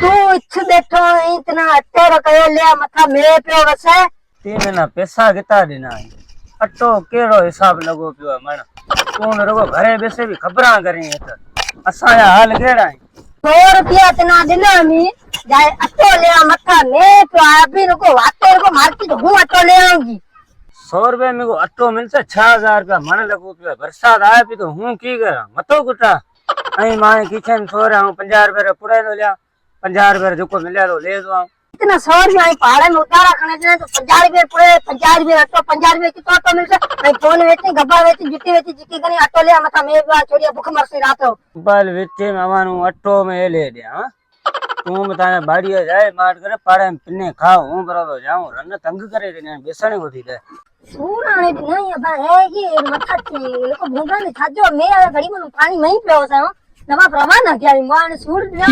तू इछ बैठो इतना अटेरो कयो ले मथा मेरे पियो वसे 3 महीना पैसा किता देना है अटो केड़ो हिसाब लगो पियो मन तू रगो घरे बेसे भी खबरां करी है असा या हाल केड़ा है 100 रुपया तना दिना मी जाए अटो ले मथा मैं पियो अभी रुको वाते रुको मार्केट हूं अटो ले आऊंगी 100 रुपया में को अटो मिलता 6000 रुपया मन लगो पियो बरसात आए पी तो हूं की करा मतो कुटा आई माए किचन छोरा हूं 50 रुपया पुड़े तो लिया 50 रुपया जो मिले तो ले दो इतना 100 रुपया पहाड़े में उतारा खने देना तो 50 रुपया पूरे 50 रुपया अटो 50 रुपया कितो अटो मिलता भाई फोन वेची गब्बा वेची जुटी वेची जिकी करी अटो ले मथा मैं छोड़िया भूख मरसी रातो बल विचे में अमानु अटो में ले दे हां तू बता बाड़िया जाए मार करे पाड़े में पिने खाओ हूं बरो तो जाऊं रन तंग करे ने बेसणी होती दे सूराने नहीं अब है ये मथा लोको भूंगा ने थाजो मैं घड़ी में पानी नहीं पियो सा नवा प्रवाह ना क्या मान सूर ना